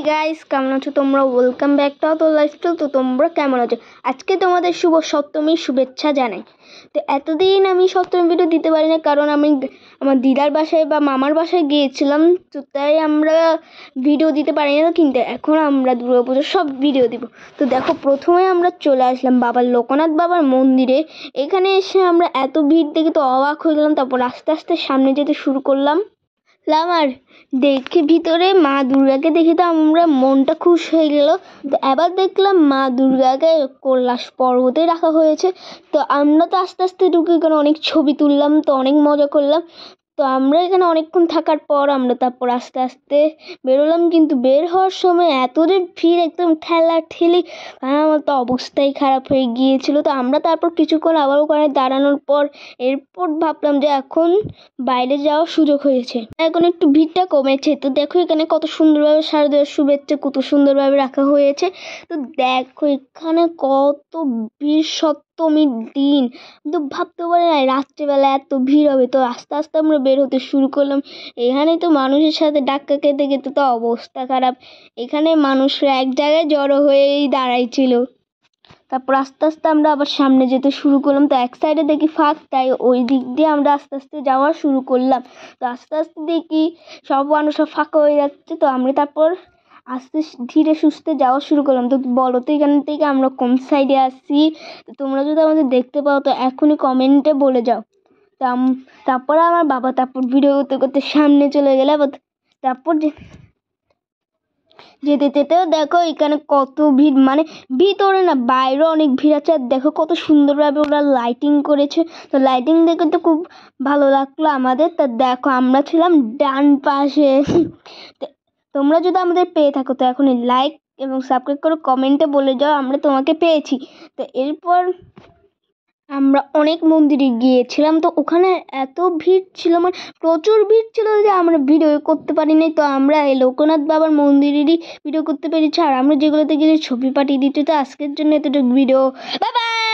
Guys, কেমন আছো তোমরা? Welcome back to our lifestyle. তো তোমরা কেমন আছো? আজকে তোমাদের শুভ সপ্তমীর শুভেচ্ছা জানাই। তো এতদিন আমি সপ্তমী ভিডিও দিতে পারি না, কারণ আমি আমার দিদার বাসায় বা মামার বাসায় গিয়েছিলাম, তো তাই আমরা ভিডিও দিতে পারি না। কিন্তু এখন আমরা দুর্গাপুজোর সব ভিডিও দিব। তো দেখো, প্রথমে আমরা চলে আসলাম বাবার লোকনাথ বাবার মন্দিরে। এখানে এসে আমরা এত ভিড় দেখে তো অবাক হয়ে গেলাম। তারপর আস্তে আস্তে সামনে যেতে শুরু করলাম। আর দেখে ভিতরে মা দুর্গাকে দেখে তো আমরা মনটা খুশ হয়ে গেল। তো এবার দেখলাম মা দুর্গাকে কৈলাস পর্বতে রাখা হয়েছে। তো আমরা তো আস্তে আস্তে ঢুকে এখানে অনেক ছবি তুললাম, তো অনেক মজা করলাম। তো আমরা এখানে অনেকক্ষণ থাকার পর আমরা তারপর আস্তে আস্তে বেরোলাম। কিন্তু বের হওয়ার সময় এত যে ভিড়, একদম ঠেলা ঠেলি, আমার তো অবস্থাই খারাপ হয়ে গিয়েছিল। তো আমরা তারপর কিছুক্ষণ আবার ওখানে দাঁড়ানোর পর এরপর ভাবলাম যে এখন বাইরে যাওয়ার সুযোগ হয়েছে, এখন একটু ভিড়টা কমেছে। তো দেখো এখানে কত সুন্দরভাবে শারদীয় শুভেচ্ছা কত সুন্দরভাবে রাখা হয়েছে। তো দেখো এখানে কত ভিড়, সপ্তমীর দিন কিন্তু ভাবতে পারি না রাত্রেবেলা এত ভিড় হবে। তো আস্তে আস্তে আমরা বের হতে শুরু করলাম। এখানে তো মানুষের সাথে ধাক্কা খেতে খেতে তো অবস্থা খারাপ। এখানে মানুষরা এক জায়গায় জড়ো হয়েই দাঁড়াইছিল। তারপর আস্তে আস্তে আমরা আবার সামনে যেতে শুরু করলাম। তো এক সাইডে দেখি ফাঁক, তাই ওই দিক দিয়ে আমরা আস্তে আস্তে যাওয়া শুরু করলাম। তো আস্তে আস্তে দেখি সব মানুষ ফাঁকা হয়ে যাচ্ছে। তো আমরা তারপর আস্তে ধীরে সুস্থে যাওয়া শুরু করলাম। তো বলো তো এখান থেকে আমরা কোন সাইডে আসছি? তো তোমরা যদি আমাদের দেখতে পাও তো এখনই কমেন্টে বলে যাও। তারপরে আমার বাবা তারপর ভিডিও করতে করতে সামনে চলে গেলে। তারপর যেতে যেতেও দেখো এখানে কত ভিড়, মানে ভিতরে না বাইরে অনেক ভিড় আছে। আর দেখো কত সুন্দরভাবে ওরা লাইটিং করেছে। তো লাইটিং দেখে তো খুব ভালো লাগলো আমাদের। তা দেখো আমরা ছিলাম ডান পাশে। তোমরা যদি আমাদের পেয়ে থাকো তো এখনই লাইক এবং সাবস্ক্রাইব করে কমেন্টে বলে যাও আমরা তোমাকে পেয়েছি। তো এরপর আমরা অনেক মন্দিরে গিয়েছিলাম। তো ওখানে এত ভিড় ছিল, মানে প্রচুর ভিড় ছিল যে আমরা ভিডিও করতে পারিনি। তো আমরা এই লোকনাথ বাবার মন্দিরেরই ভিডিও করতে পেরেছি। আর আমরা যেগুলোতে গেলে ছবি পাঠিয়ে দিচ্ছি। তো আজকের জন্য এতটুকু ভিডিও, বাই বাই।